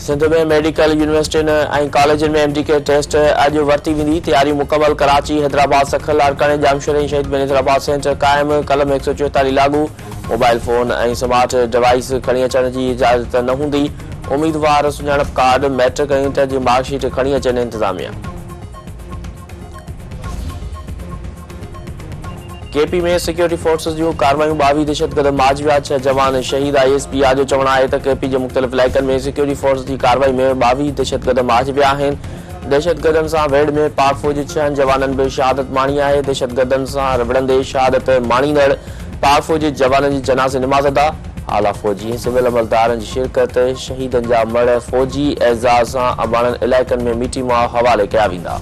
सिंध में मेडिकल यूनिवर्सिटियुनि ऐं कॉलेजनि में एमडीके टेस्ट अॼु वरिती वेंदी। तैयारी मुकमल। कराची, हैदराबाद, सखल, अरकाने, जामशेद ऐं शहीद बेनीतराबाद सेंटर क़ाइमु। कलम 144 लागू। मोबाइल फोन ऐं स्मार्ट डिवाइस खणी अचण जी इजाज़त न हूंदी। उम्मीदवार सुञाणप कार्ड, मैट्रिक ऐं इंटर जी मार्कशीट खणी अचनि। इंतिज़ामिया। केपी में सिक्योरिटी फोर्सेस जूं कार्रवायूं। 22 दहशतगर्द मारिजी विया। 6 जवान शहीद। ISP जो चवणु आहे त केपी जे मुख़्तलिफ़ इलाइक़नि में सिक्योरिटी फोर्स जी कार्रवाई में 22 दहशतगर्द मारिजी विया आहिनि। दहशतगर्दनि सां वेढ़ में पाक फ़ौज 6 जवाननि बि शहादत माणी आहे। दहशतगर्दनि सां विढ़ंदे शहादत माणींदड़ पाक फ़ौज जवाननि जी जनाज़े निमाज़ अदा। आला फ़ौजी ऐं सिविल अमलदारनि जी शिरकत। शहीदनि जा मड़ फ़ौजी एज़ाज़ सां अबाणनि इलाइक़नि में मीटिंग मां हवाले कया वेंदा।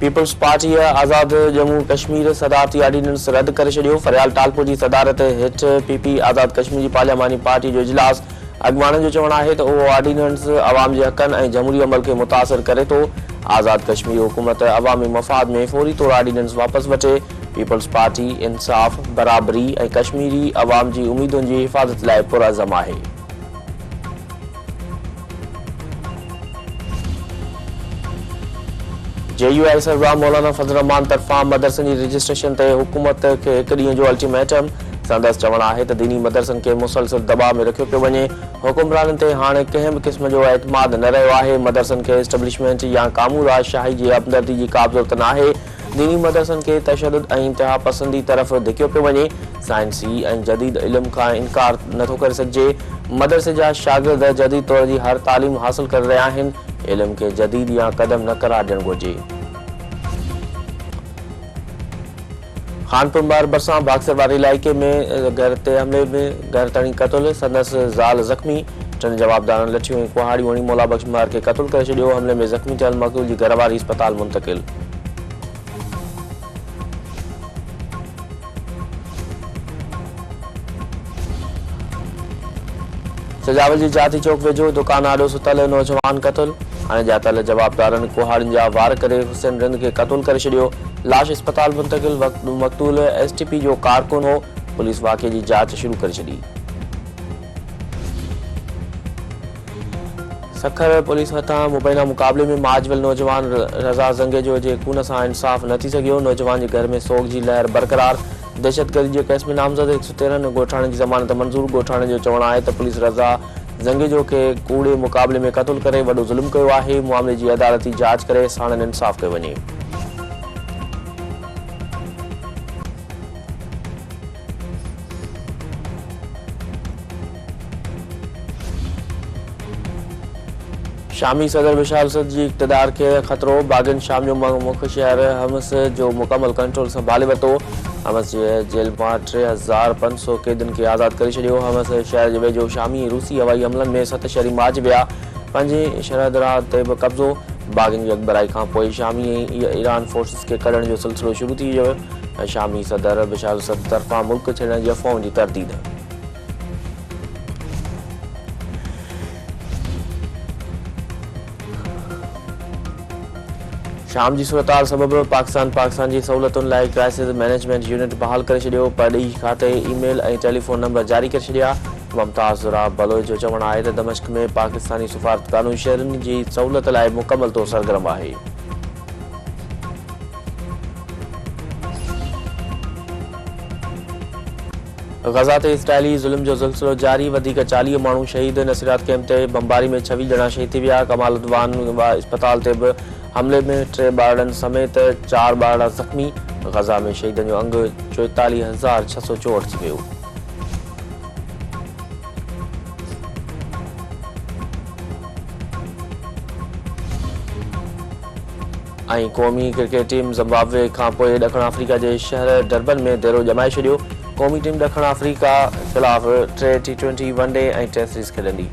पीपल्स पार्टी आज़ाद जम्मू कश्मीर सदारती ऑर्डिनेंस रद्द करे छॾियो। फरियाल टालपुर जी सदारत हेठि PP आज़ाद कश्मीर जी पार्लियामानी पार्टी जो इजलास। अॻवाननि जो चवणु आहे त उहो ऑर्डिनेंस अवाम जे हक़नि ऐं जमहूरी अमल खे मुतासिर करे थो। आज़ाद कश्मीर हुकूमत अवामी मफ़ाद में फौरी तौरु ऑर्डिनेंस वापसि वठे। पीपल्स पार्टी इंसाफ़, बराबरी ऐं कश्मीरी अवाम जी उमीदुनि जी हिफ़ाज़त लाइ पुरअज़म आहे। JUI सरबराह मौलाना फज़ल रहमान तरफ़ां मदरसनि जी रजिस्ट्रेशन ते हुकूमत खे 1 ॾींहं जो अल्टीमेटम। संदसि चवणु आहे त दीनी मदरसनि खे मुसलसल दबाव में रखियो पियो वञे। हुकुमराननि ते हाणे कंहिं बि क़िस्म जो एतमाद न रहियो आहे। मदरसनि खे एस्टेब्लिशमेंट या कामू राजशाही जी हमदर्दी जी का बि ज़रूरत न आहे। दीनी मदरसनि खे तशद्दुद ऐं इंतिहा पसंदी तरफ़ धिकियो पियो वञे। साइंसी ऐं जदीद इल्म खां इनकार नथो करे सघिजे। मदरसे जा शागिर्द जदीद तौर जी हर तालीम हासिल करे रहिया आहिनि। इल्म खे जदीद या क़दम न करार ॾियणु घुरिजे। खानपुर में बरसां बाक्सर वारे इलाइक़े में घर ते हमले में घर तणी क़तल। संदसि ज़ाल ज़ख़्मी। 3 जवाबदारनि लठियूं ऐं कुहाड़ियूं हणी मौला बख्श मार खे क़तल करे छॾियो। हमले में ज़ख़्मी थियल मक़तूल जी घरवारी अस्पताल मुंतक़िल। सजावल जी जाती चौक वेझो दुकान आॾो सुतल नौजवान क़तल। हाणे जातल जवाबदारनि कुहाड़ियुनि जा वार करे हुसैन रिंद खे क़तल करे छॾियो। लाश अस्पताल मुंतक़िल। मक़तूल STP जो कारकुन हो। पुलिस वाक़े जी जांच शुरू करे छॾी। सखर पुलिस हथां मुबैना मुक़ाबले में माजवल नौजवान रज़ा ज़ंगेजो जे खून सां इंसाफ़ न थी सघियो। नौजवान जे घर में सोग जी लहर बरक़रार। दहशतगर्दी जे केस में नामज़द 113 ॻोठाणे जी ज़मानत मंज़ूर। ॻोठाणे जो चवणु आहे त पुलिस रज़ा ज़ंगेजो खे कूड़े मुक़ाबले में क़तल करे वॾो ज़ुल्म कयो आहे। मामले जी अदालती जांच करे साणनि इंसाफ़ कयो वञे। शामी सदर बशार असद जी इक़्तिदार खे ख़तरो। बाग़नि शाम जो मुख्य शहर हमस जो मुकमल कंट्रोल संभाले वरितो। हमस जे जेल मां 3500 कैदियुनि खे आज़ादु करे छॾियो। हमस शहर जे वेझो शामी रूसी हवाई हमलनि में 7 शहरी मारिजी विया। 5 सरहदराह ते बि कब्ज़ो। बाग़नि जी अॻबराई खां पोइ शामी ईरान फोर्सिस खे कढण जो सिलसिलो शुरू थी वियो ऐं शामी सदर बशार असद तरफ़ां मुल्क छॾण जी अफ़वाहुनि जी तरदीद। शाम जी सूरतहाल सबबि पाकिस्तान जी सहूलियतुनि लाइ क्राइसिस मैनेजमेंट यूनिट बहाल करे छॾियो। परॾेही खाते ईमेल ऐं टेलीफोन नंबर जारी करे छॾिया। मुमताज़ राव बलोच जो चवणु आहे त दमिश्क में पाकिस्तानी सफ़ारतखानो शहरनि जी सहूलियत लाइ मुकमल तौरु सरगर्म आहे। गज़ा ते इज़राइली ज़ुल्म जो सिलसिलो जारी। वधीक 40 माण्हू शहीद। नसीरात कैंप ते बमबारी में 26 ॼणा शहीद थी विया। कमाल उद्वान अस्पताल ते बि हमले में 3 ॿारनि समेत 4 ॿार ज़ख़्मी। गज़ा में शहीदनि जो अंग 44,664 थी वियो। ऐं क़ौमी क्रिकेट टीम ज़िम्बाब्वे खां पोइ ॾखण अफ्रीका जे शहर डरबन में डेरो जमाए छॾियो। क़ौमी टीम ॾखण अफ्रीका ख़िलाफ़ 3 T20 वनडे ऐं टेस्ट सीरीज़ खेॾंदी।